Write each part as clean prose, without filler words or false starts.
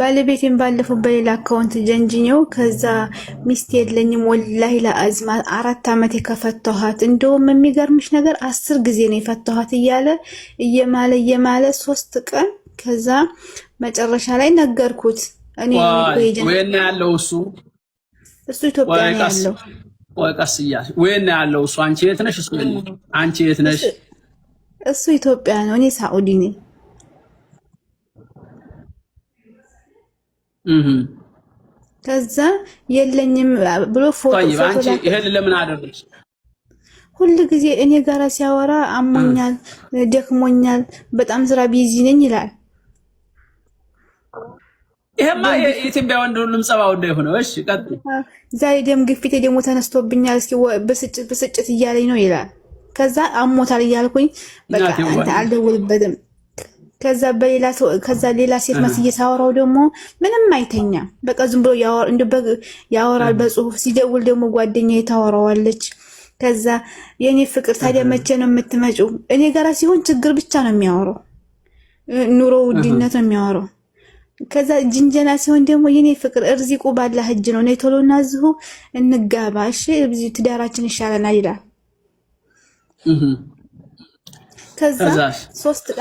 ባለቤቴን ባለፈው በሌላ አካውንት ጀንጅኘው ከዛ ሚስት የለኝም ወላሂ ለአዝማ 4 ዓመት የከፈተኋት እንደውም የሚገርምሽ ነገር 10 ጊዜ ነው የፈተኋት እየማለ 3 ቀን ከዛ መጨረሻ ላይ ነገርኩት። እኔ ወይና ያለው እሱ ኢትዮጵያ ነው ያለው። ወቀስያ ወይና ያለው እሱ አንቺ የት ነሽ? እሱ አንቺ የት ነሽ? እሱ ኢትዮጵያ ነው፣ እኔ ሳኡዲ ነኝ። ከዛ የለኝም ብሎ ፎቶ አንቺ ይሄን ለምን አደረግሽ? ሁሉ ጊዜ እኔ ጋራ ሲያወራ አሞኛል፣ ደክሞኛል፣ በጣም ስራ ቢዚ ነኝ ይላል። ይሄማ የኢትዮጵያ ወንድ ሁሉም ጸባው እንደሆነ እሺ፣ ቀጥል። ዛሬ ደም ግፊቴ ደግሞ ተነስቶብኛል፣ እስኪ ብስጭት እያለኝ ነው ይላል። ከዛ አሞታል እያልኩኝ በቃ አንተ አልደውልበትም። ከዛ ሌላ ሴት መስዬ ሳወራው ደግሞ ምንም አይተኛ፣ በቃ ዝም ብሎ ያወራል በጽሁፍ። ሲደውል ደግሞ ጓደኛዬ ታወራዋለች። ከዛ የኔ ፍቅር ታዲያ መቼ ነው የምትመጪው? እኔ ጋራ ሲሆን ችግር ብቻ ነው የሚያወራው፣ ኑሮ ውድነት ነው የሚያወራው። ከዛ ጅንጀና ሲሆን ደግሞ የኔ ፍቅር እርዚቁ ባላህ እጅ ነው፣ ነይ ቶሎና እዚሁ እንጋባ እሺ፣ ትዳራችን ይሻለናል ይላል። ከዛ 3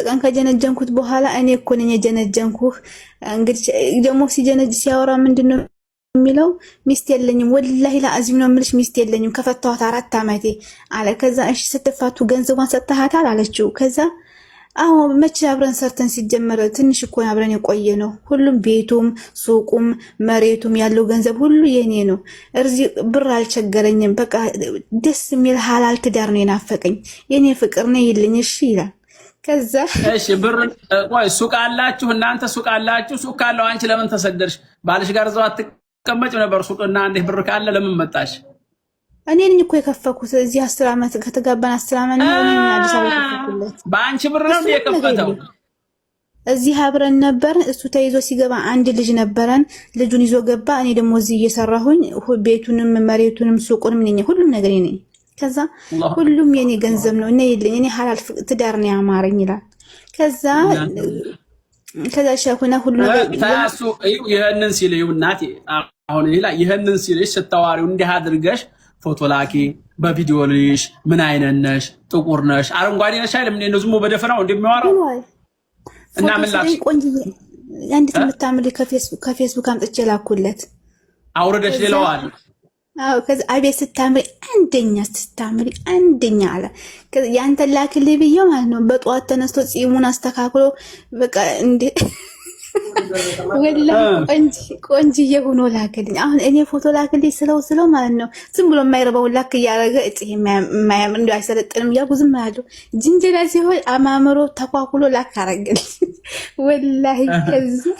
ቀን ከጀነጀንኩት በኋላ እኔ እኮ ነኝ የጀነጀንኩህ። እንግዲህ ደግሞ ሲያወራ ምንድነው የሚለው? ሚስት የለኝም ወላሂ ለአዚም ነው የምልሽ፣ ሚስት የለኝም ከፈታኋት 4 ዓመቴ አለ። ከዛ እሺ ስትፋቱ ገንዘቧን ሰጥተሃታል አለችው። ከዛ አዎ መቼ አብረን ሰርተን ሲጀመር ትንሽ እኮ አብረን የቆየ ነው። ሁሉም ቤቱም ሱቁም መሬቱም ያለው ገንዘብ ሁሉ የኔ ነው። ብር አልቸገረኝም። በቃ ደስ የሚል ሐላል ትዳር ነው የናፈቀኝ። የኔ ፍቅር ነው ይልኝ እሺ ይላል። ከዛ እሺ ብር ቆይ ሱቅ አላችሁ እናንተ? ሱቅ አላችሁ? ሱቅ ካለው አንቺ ለምን ተሰደርሽ? ባልሽ ጋር እዛው አትቀመጭ ነበር? ሱቅና እንዴ ብር ካለ ለምን መጣሽ? እኔ ነኝ እኮ የከፈኩት። እዚህ 10 ዓመት ከተጋባን 10 ዓመት ነው አዲስ አበባ የከፈኩለት። በአንቺ ብር ነው የከፈተው? እዚህ አብረን ነበር። እሱ ተይዞ ሲገባ አንድ ልጅ ነበረን። ልጁን ይዞ ገባ። እኔ ደግሞ እዚህ እየሰራሁኝ ቤቱንም መሬቱንም ሱቁንም ነኝ፣ ሁሉም ነገር ነኝ። ከዛ ሁሉም የኔ ገንዘብ ነው እና ይልኝ እኔ ሐላል ትዳር ነው ያማረኝ ይላል። ከዛ ሻኩና ሁሉ ነገር ታሱ ይሄንን ሲልዩ እናቴ አሁን ይሄንን ሲልሽ ስታዋሪው እንዲህ አድርገሽ ፎቶ ላኪ፣ በቪዲዮ ልሽ፣ ምን አይነት ነሽ? ጥቁር ነሽ? አረንጓዴ ነሽ አይደል? ምን ነው ዝም በደፈናው እንደሚያወራው እና ምን ላክሽ? ቆንጆዬ አንዲት የምታምሪ ከፌስቡክ አምጥቼ ላኩለት። አውርደሽ ሌላዋል። አዎ ከዛ አቤት ስታምሪ አንደኛ አለ። ከዛ ያንተ ላክልኝ ብዬው ማለት ነው። በጧት ተነስቶ ጺሙን አስተካክሎ በቃ እንዴ ወላሂ ቆንጅዬ ሆኖ ላክልኝ። አሁን እኔ ፎቶ ላክልኝ ስለው ማለት ነው ዝም ብሎ የማይረባው ላክ እያደረገ እጪ የማያምር እንደው አይሰለጥንም እያልኩ ዝም አለው። ጅንጀላ ሲሆን አማምሮ ተኳኩሎ ላክ አረግልኝ ወላሂ። ከዚህ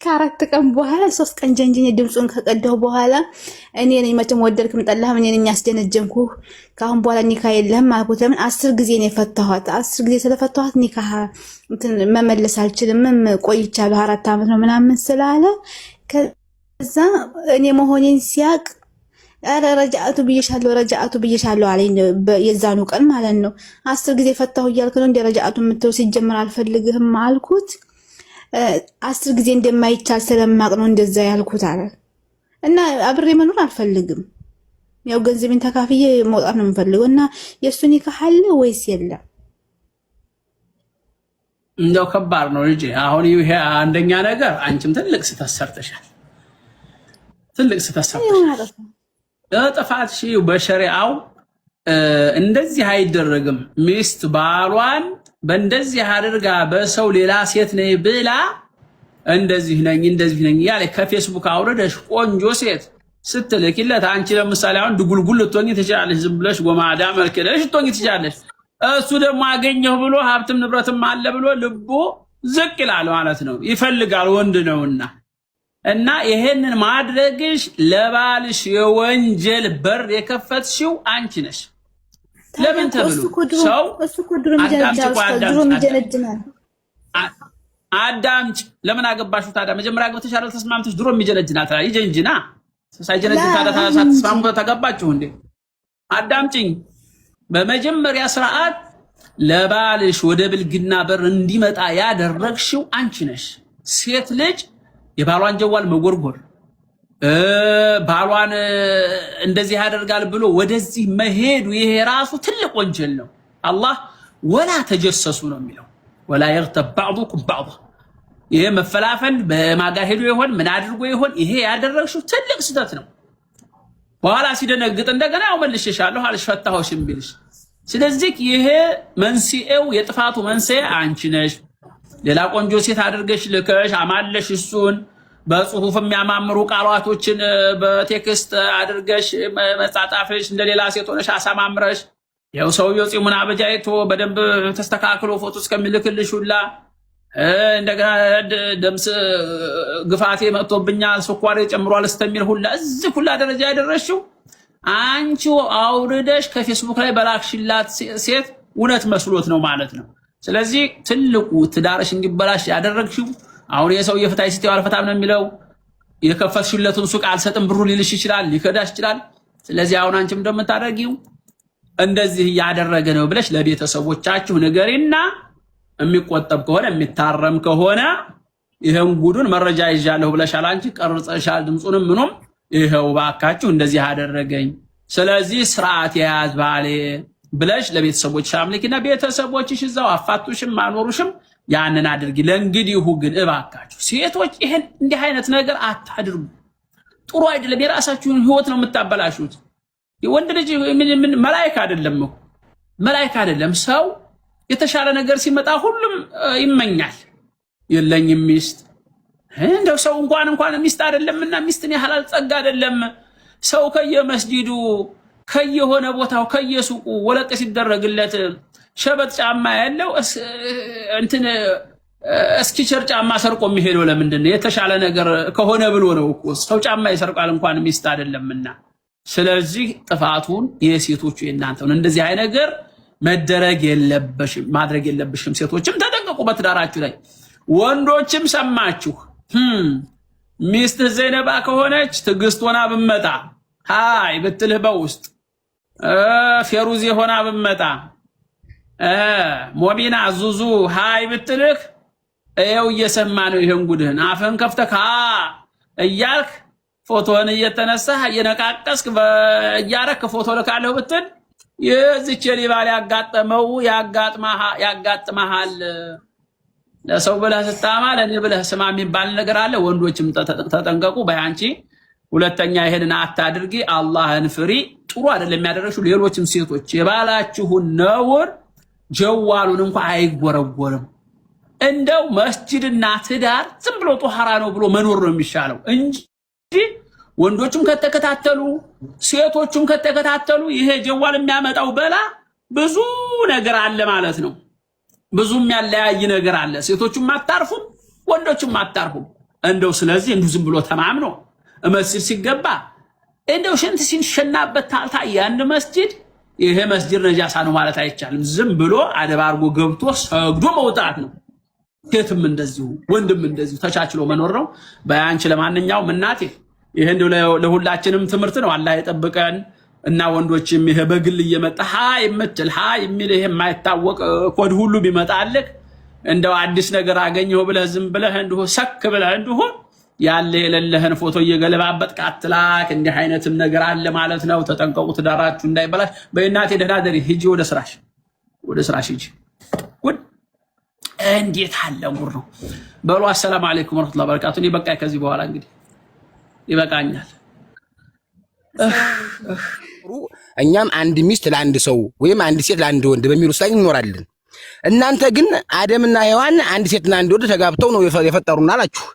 ከ4 ቀን በኋላ 3 ቀን ጀንጅኝ ድምፁን ከቀዳው በኋላ እኔ ነኝ መቼም ወደድክም ጠላህም እኔ ነኝ ያስደነጀንኩህ። ካሁን በኋላ ኒካ የለህም አልኩት። ለምን 10 ጊዜ ነው የፈታኋት። 10 ጊዜ ስለፈታኋት ኒካ መመለስ አልችልም፣ ቆይቻለሁ 4 ዓመት ነው ምናምን ስላለ ከዛ እኔ መሆኔን ሲያቅ አረ ረጃአቱ ብዬሻለሁ አለኝ። የዛኑ ቀን ማለት ነው 10 ጊዜ ፈታሁ እያልክ ነው እንደ ረጃአቱ የምትለው? ሲጀመር አልፈልግህም አልኩት። 10 ጊዜ እንደማይቻል ስለማቅ ነው እንደዛ ያልኩት አለ። እና አብሬ መኖር አልፈልግም፣ ያው ገንዘቤን ተካፍዬ መውጣት ነው የምፈልገው። እና የእሱ ኒካህ አለ ወይስ የለም? እንደው ከባድ ነው ልጄ። አሁን ይሄ አንደኛ ነገር አንቺም ትልቅ ስህተት ሰርተሻል። ጥፋትሽ በሸሪዓው እንደዚህ አይደረግም። ሚስት ባሏን በእንደዚህ አድርጋ በሰው ሌላ ሴት ነኝ ብላ እንደዚህ ነኝ ያለ ከፌስቡክ አውረደሽ ቆንጆ ሴት ስትልኪለት አንቺ ለምሳሌ አሁን ድጉልጉል ልትሆኚ ትችላለሽ። ዝም ብለሽ ጎማዳ መልክለሽ ልትሆኚ ትችላለሽ። እሱ ደግሞ አገኘሁ ብሎ ሀብትም ንብረትም አለ ብሎ ልቡ ዝቅ ይላል ማለት ነው። ይፈልጋል ወንድ ነውና። እና ይሄንን ማድረግሽ ለባልሽ የወንጀል በር የከፈትሽው አንቺ ነሽ። ለምን ተብሎ ሰው አዳምጭ። ለምን አገባሽው ታዲያ? መጀመሪያ አግብተሽ አይደል ተስማምተሽ? ድሮ የሚጀነጅናት ይጀንጅና ሳይጀነጅን ታዲያ ሳትስማሙ ተገባችሁ እንዴ? አዳምጪኝ። በመጀመሪያ ስርዓት ለባልሽ ወደ ብልግና በር እንዲመጣ ያደረግሽው አንቺ ነሽ። ሴት ልጅ የባሏን ጀዋል መጎርጎር ባሏን እንደዚህ ያደርጋል ብሎ ወደዚህ መሄዱ ይሄ ራሱ ትልቅ ወንጀል ነው። አላህ ወላ ተጀሰሱ ነው የሚለው ወላ يغتب بعضكم بعضا ይሄ መፈላፈል በማጋ ሄዶ ይሆን ምን አድርጎ ይሆን ይሄ ያደረግሽው ትልቅ ስህተት ነው። በኋላ ሲደነግጥ እንደገና ያው መልሼሻለሁ አልፈታሁሽም ቢልሽ ስለዚህ ይሄ መንስኤው የጥፋቱ መንስኤ አንቺ ነሽ። ሌላ ቆንጆ ሴት አድርገሽ ልከሽ አማለሽ እሱን በጽሁፍ የሚያማምሩ ቃላቶችን በቴክስት አድርገሽ መጻጻፍሽ እንደሌላ ሴት ሆነሽ አሳማምረሽ ያው ሰውየው ፂሙን አበጃይቶ በደንብ ተስተካክሎ ፎቶ እስከሚልክልሽ ሁላ እንደገና ደምስ ግፋቴ መጥቶብኛል ስኳሬ ጨምሯል እስከሚል ሁላ እዚህ ሁላ ደረጃ ያደረሽው አንቺ አውርደሽ ከፌስቡክ ላይ በላክሽላት ሴት እውነት መስሎት ነው ማለት ነው። ስለዚህ ትልቁ ትዳርሽ እንዲበላሽ ያደረግሽው አሁን የሰው የፍታይ ሲተው አልፈታም ነው የሚለው የከፈትሽለቱን ሱቅ አልሰጥም ብሩ ሊልሽ ይችላል ሊከዳሽ ይችላል። ስለዚህ አሁን አንቺም እንደምታደርጊው እንደዚህ ያደረገ ነው ብለሽ ለቤተሰቦቻችሁ ንገሪና የሚቆጠብ ከሆነ የሚታረም ከሆነ ይሄን ጉዱን መረጃ ይዣለሁ ብለሻል አንቺ ቀርጸሻል ድምጹንም ምኑም ይሄው ባካችሁ እንደዚህ አደረገኝ ስለዚህ ስርዓት ያዝ ባሌ ብለሽ ለቤተሰቦችሽ አምልኪና ቤተሰቦችሽ እዛው አፋቱሽም ማኖሩሽም ያንን አድርጊ። ለእንግዲሁ ግን እባካችሁ ሴቶች ይሄን እንዲህ አይነት ነገር አታድርጉ። ጥሩ አይደለም። የራሳችሁን ህይወት ነው የምታበላሹት። የወንድ ልጅ ምን መላእክት አይደለም እኮ መላእክት አይደለም። ሰው የተሻለ ነገር ሲመጣ ሁሉም ይመኛል። የለኝም ሚስት እንደው ሰው እንኳን ሚስት አይደለምና ሚስትን ያህላል ጸጋ አይደለም። ሰው ከየመስጂዱ ከየሆነ ቦታው ከየሱቁ ወለቀ ሲደረግለት ሸበት ጫማ ያለው እንትን እስኪቸር ጫማ ሰርቆ የሚሄደው ለምንድን ነው? የተሻለ ነገር ከሆነ ብሎ ነው እኮ ሰው ጫማ ይሰርቃል እንኳን ሚስት አይደለምና። ስለዚህ ጥፋቱን የሴቶቹ የእናንተ ነው። እንደዚህ አይነት ነገር መደረግ የለበሽም ማድረግ የለብሽም። ሴቶችም ተጠንቀቁ በትዳራችሁ ላይ። ወንዶችም ሰማችሁ ሚስት ዘይነባ ከሆነች ትግስት ሆና ብመጣ ሃይ ብትልህ በውስጥ ፌሩዚ ሆና ብመጣ ሞቢና ዙዙ ሃይ ብትልህ እየው እየሰማ ነው ይሄን ጉድህን አፈን ከፍተካ እያልክ ፎቶን እየተነሳህ እየነቃቀስክ በእያረክ ፎቶ ልካለሁ ብትል የዚች ሊባል ያጋጠመው ያጋጥማሃል። ለሰው ብለህ ስታማ ለኔ ብለህ ስማ የሚባል ነገር አለ። ወንዶችም ተጠንቀቁ። በያንቺ ሁለተኛ ይሄንን አታድርጊ። አላህን ፍሪ። ጥሩ አይደለም የሚያደርሹ ሌሎችም ሴቶች የባላችሁን ነውር ጀዋሉን እንኳን አይጎረጎርም። እንደው መስጂድና ትዳር ዝም ብሎ ጧሃራ ነው ብሎ መኖር ነው የሚሻለው እንጂ ወንዶቹም ከተከታተሉ ሴቶቹም ከተከታተሉ ይሄ ጀዋል የሚያመጣው በላ ብዙ ነገር አለ ማለት ነው። ብዙም ያለያይ ነገር አለ። ሴቶቹም አታርፉም ወንዶቹም አታርፉም። እንደው ስለዚህ እንደው ዝም ብሎ ተማምኖ መስጂድ ሲገባ እንደው ሽንት ሲንሸናበት ታልታ ያን መስጂድ ይሄ መስጂድ ነጃሳ ነው ማለት አይቻልም። ዝም ብሎ አደብ አድርጎ ገብቶ ሰግዶ መውጣት ነው። ሴትም እንደዚሁ ወንድም እንደዚሁ ተቻችሎ መኖር ነው። በያንቺ ለማንኛውም እናቴ ይሄ እንደው ለሁላችንም ትምህርት ነው። አላህ ይጠብቀን እና ወንዶችም ይሄ በግል እየመጣ ሃይ የምትል ሃይ የሚል ይሄ የማይታወቅ ኮድ ሁሉ ቢመጣልክ እንደው አዲስ ነገር አገኘው ብለህ ዝም ብለህ እንደው ሰክ ብለህ እንደው ያለ የሌለህን ፎቶ እየገለባበጥክ አትላክ። እንዲህ አይነትም ነገር አለ ማለት ነው። ተጠንቀቁ ትዳራችሁ እንዳይበላሽ። በእናቴ ደህና ደሪ ሂጂ ወደ ስራሽ ሂጂ። ጉድ እንዴት አለ ሙር ነው በሉ። አሰላሙ አለይኩም ወራህመቱላሂ ወበረካቱ። እኔ በቃ ከዚህ በኋላ እንግዲህ ይበቃኛል። እኛም አንድ ሚስት ለአንድ ሰው ወይም አንድ ሴት ለአንድ ወንድ በሚሉ ላይ እንኖራለን። እናንተ ግን አደምና ሔዋን አንድ ሴትና አንድ ወንድ ተጋብተው ነው የፈጠሩና አላችሁ።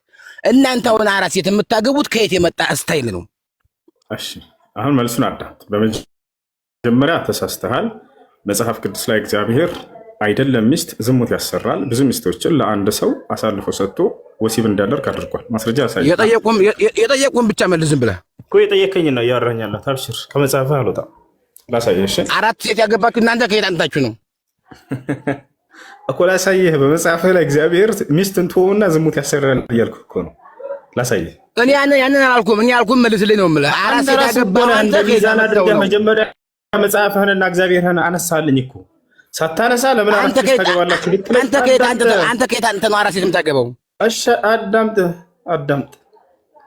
እናንተ አሁን አራት ሴት የምታገቡት ከየት የመጣ ስታይል ነው? እሺ አሁን መልሱን አዳምጥ። በመጀመሪያ ተሳስተሃል። መጽሐፍ ቅዱስ ላይ እግዚአብሔር አይደለም ሚስት ዝሙት ያሰራል ብዙ ሚስቶችን ለአንድ ሰው አሳልፎ ሰጥቶ ወሲብ እንዲያደርግ አድርጓል። ማስረጃ ያሳያል። የጠየቁን ብቻ መልስ ዝም ብለህ እኮ የጠየቀኝ ነው እያወራኝ ያለሁት። አብሽር ከመጽሐፍ አልወጣም። ላሳየሽ። አራት ሴት ያገባችሁ እናንተ ከየት አምጥታችሁ ነው እኮ ላሳየህ። በመጽሐፍ ላይ እግዚአብሔር ሚስትን ተወውና ዝሙት ያሰራል እያልኩ እኮ ነው። ላሳየህ። እኔ ያንን አላልኩም። እኔ ያልኩም መልስልኝ ነው የምልህ። አራት ሴት ያገባችሁ አንተ ከየት አምጥታችሁ? መጀመሪያ መጽሐፍህንና እግዚአብሔርህን አነሳልኝ እኮ ሳታነሳ ለምን አራት ሴት ታገባላችሁ? አንተ ከየት አንተ ነው አራት ሴት የምታገባው? እሺ አዳምጥ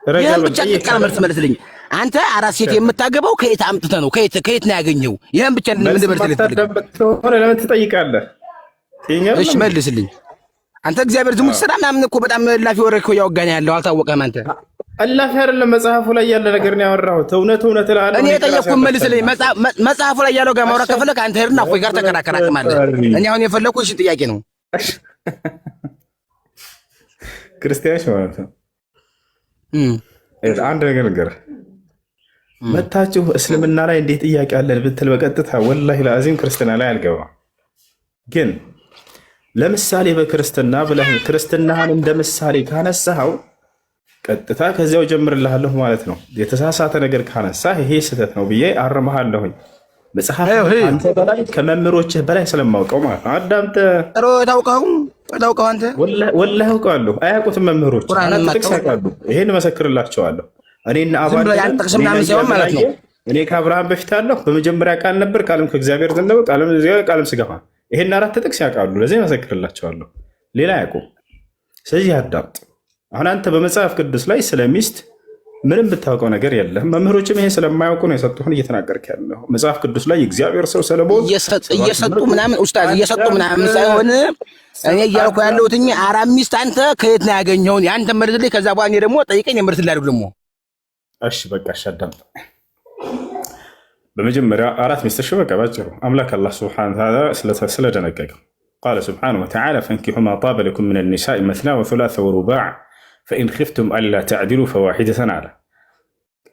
ይሄን ብቻ ቃል መልስ መልስልኝ። አንተ አራት ሴት የምታገባው ከየት አምጥተህ ነው? ከየት ነው ያገኘው? ይሄን ብቻ እንድመልስልኝ ለምን ትጠይቃለህ? እሺ መልስልኝ። አንተ እግዚአብሔር ዝሙት ስራ ምናምን እኮ በጣም ላፊ ወሬ እኮ ያወጋኝ ያለው አልታወቀህም አንተ። አላፊ አይደለም መጽሐፉ ላይ ያለ ነገር ነው ያወራሁት። እውነት እልሃለሁ። እኔ የጠየቅኩህን መልስልኝ። መጽሐፉ ላይ ያለው ጋር ማውራት ከፈለክ አንተ ሄድና እፎይ ጋር ተከራከር አቅማለህ። እኔ አሁን የፈለኩህ እሺ ጥያቄ ነው። ክርስቲያኖች ማለት ነው። አንድ ነገር ንገርህ። መታችሁ እስልምና ላይ እንዴት ጥያቄ አለን ብትል በቀጥታ ወላሂ ለአዚም ክርስትና ላይ አልገባም። ግን ለምሳሌ በክርስትና ብለህ ክርስትናህን እንደ ምሳሌ ካነሳኸው ቀጥታ ከዚያው ጀምርልሃለሁ ማለት ነው። የተሳሳተ ነገር ካነሳህ ይሄ ስህተት ነው ብዬ አርመሃለሁኝ። መጽሐፍ አንተ በላይ ከመምህሮችህ በላይ ስለማውቀው ማለት ነው። አዳምጥ። ታውቀው አንተ ወላሂ አውቀዋለሁ። አያውቁትም መምህሮች። አራት ጥቅስ ያውቃሉ። ይሄን መሰክርላቸዋለሁ። እኔና አባል እኔ ከአብርሃም በፊት አለሁ። በመጀመሪያ ቃል ነበር፣ ቃልም ከእግዚአብሔር ዘንድ ነበር፣ ቃልም ሥጋ ሆነ። ይሄን አራት ጥቅስ ያውቃሉ። ለዚህ መሰክርላቸዋለሁ። ሌላ አያውቁም። ስለዚህ አዳምጥ። አሁን አንተ በመጽሐፍ ቅዱስ ላይ ስለ ሚስት ምንም ብታውቀው ነገር የለም። መምህሮችም ይሄን ስለማያውቁ ነው የሰጡህን እየተናገርክ ያለው። መጽሐፍ ቅዱስ ላይ የእግዚአብሔር ሰው ሰለሞን እየሰጡ ምናምን ኡስታዝ እየሰጡ ምናምን ሳይሆን እኔ እያልኩ ያለሁት አራት ሚስት አንተ ከየት ነው ያገኘውን? ያንተ መልስልኝ። ከዛ በኋላ እኔ ደግሞ ጠይቀኝ የምርትልህ አይደል ደግሞ። እሺ በቃ አዳምጥ። በመጀመሪያ አራት ሚስት እሺ በቃ ባጭሩ አምላክ አላህ ሱብሓነሁ ወተዓላ ስለደነገገው ቃለ ሱብሓነሁ ወተዓላ ፈንኪሑ ማ ጣበ ለኩም ሚነ ኒሳኢ መስና ወሱላሰ ወሩባዕ ፈኢን ኺፍቱም አላ ተዕዲሉ ፈዋሒደተን አለ።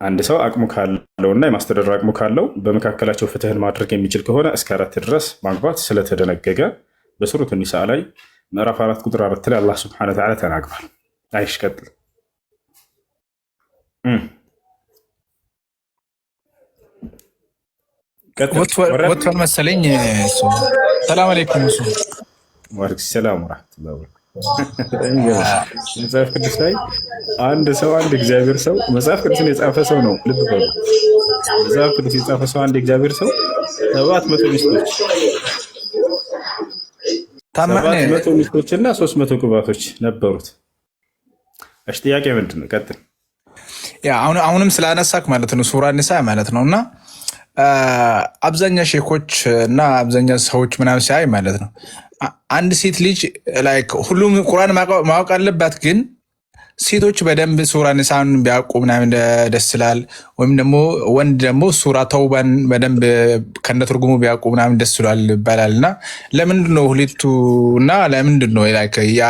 አንድ ሰው አቅሙ ካለውና የማስተዳደር አቅሙ ካለው በመካከላቸው ፍትህን ማድረግ የሚችል ከሆነ እስከ 4 ድረስ ማግባት ስለተደነገገ በሱረቱ ኒሳ ላይ ምዕራፍ 4 ቁጥር 4 ላይ አላህ ሱብሓነሁ ወተዓላ ተናግሯል። አይሽ ቀጥል። ወጥቷል መሰለኝ። ሰላም አለይኩም። ወአለይኩም ሰላም ወራህመቱላሂ ወበረካቱህ። መጽሐፍ ቅዱስ ላይ አንድ ሰው አንድ እግዚአብሔር ሰው መጽሐፍ ቅዱስን የጻፈ ሰው ነው። ልብ በሉ። መጽሐፍ ቅዱስ የጻፈ ሰው አንድ እግዚአብሔር ሰው 700 ሚስቶች 700 ሚስቶችና 300 ቁባቶች ነበሩት። እሺ ጥያቄ ምንድን ነው? ቀጥል። ያ አሁንም ስላነሳክ ማለት ነው ሱራ ኒሳ ማለት ነውና አብዛኛው ሼኮች እና አብዛኛው ሰዎች ምናምን ሲያይ ማለት ነው አንድ ሴት ልጅ ላይክ ሁሉም ቁርአን ማወቅ አለባት፣ ግን ሴቶች በደንብ ሱራ ኒሳን ቢያውቁ ምናምን ደስ ይላል። ወይም ደግሞ ወንድ ደግሞ ሱራ ተውባን በደንብ ከነትርጉሙ ቢያውቁ ምናምን ደስ ይላል ይባላል። እና ለምንድን ነው ሁለቱ እና ለምንድን ነው ላይክ ያ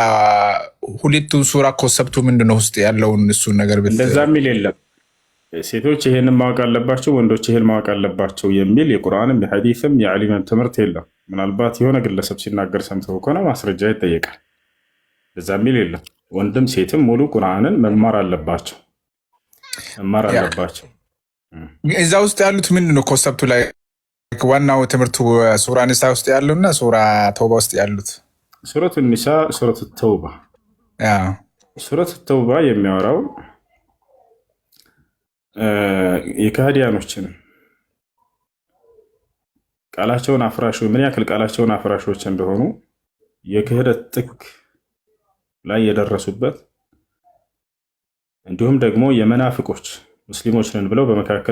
ሁለቱ ሱራ ኮንሰፕቱ ምንድን ነው ውስጥ ያለውን እሱን ነገር እንደዛ የሚል የለም። ሴቶች ይሄንን ማወቅ አለባቸው፣ ወንዶች ይሄን ማወቅ አለባቸው የሚል የቁርአንም የሐዲስም የዓሊምም ትምህርት የለም። ምናልባት የሆነ ግለሰብ ሲናገር ሰምተው ከሆነ ማስረጃ ይጠየቃል። እዛ የሚል የለም። ወንድም ሴትም ሙሉ ቁርአንን መማር አለባቸው። እዛ ውስጥ ያሉት ምንድን ነው ኮንሰፕቱ ላይ ዋናው ትምህርቱ ሱራ ኒሳ ውስጥ ያሉና ሱራ ተውባ ውስጥ ያሉት? ሱረቱ ኒሳ፣ ሱረቱ ተውባ። ሱረቱ ተውባ የሚያወራው የካህዲያኖችን ቃላቸውን አፍራሽ ምን ያክል ቃላቸውን አፍራሾች እንደሆኑ የክህደት ጥግ ላይ የደረሱበት እንዲሁም ደግሞ የመናፍቆች ሙስሊሞች ነን ብለው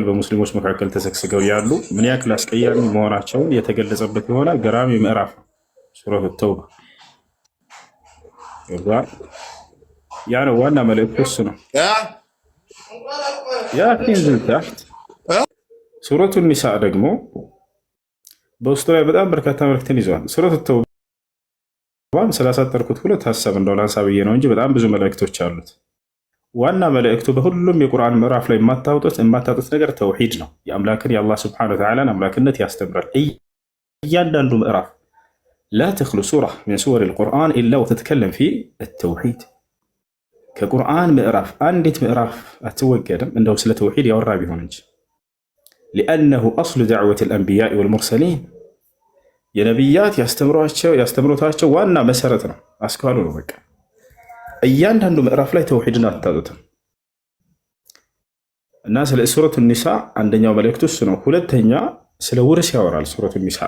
በሙስሊሞች መካከል ተሰግስገው ያሉ ምን ያክል አስቀያሚ መሆናቸውን የተገለጸበት የሆነ ገራሚ ምዕራፍ ነው ሱረቱ ተውባ። ያ ነው ዋና መልእክቱ እሱ ነው። ሱረቱ ኒሳ ደግሞ በውስጡ ላይ በጣም በርካታ መልእክትን ይዘዋል። ሱረቱ ተውባን ስላሳጠርኩት ሁለት ሀሳብ እንደው ላንሳ ብዬ ነው እንጂ በጣም ብዙ መልእክቶች አሉት። ዋና መልእክቱ በሁሉም የቁርአን ምዕራፍ ላይ የማታጡት ነገር ተውሂድ ነው። የአምላክን የአላህ ስብሐነሁ ወተዓላን አምላክነት ያስተምራል። እያንዳንዱ ምዕራፍ ላ ተኽሉ ሱራ ሚን ሱወሪል ቁርአን ኢላ ወተተከለም ፊ ተውሂድ። ከቁርአን ምዕራፍ አንዲት ምዕራፍ አትወገድም እንደው ስለ ተውሂድ ያወራ ቢሆን እንጂ ሊአነሁ አስሉ ዳዕወት ልአንቢያኢ ወልሙርሰሊን የነቢያት ያስተምሮታቸው ዋና መሰረት ነው፣ አስኳሉ ነው። በቃ እያንዳንዱ ምዕራፍ ላይ ተውሂድን አታጡትም። እና ስለ ሱረቱ ኒሳ አንደኛው መልእክቱ እሱ ነው። ሁለተኛ ስለ ውርስ ያወራል ሱረቱ ኒሳ።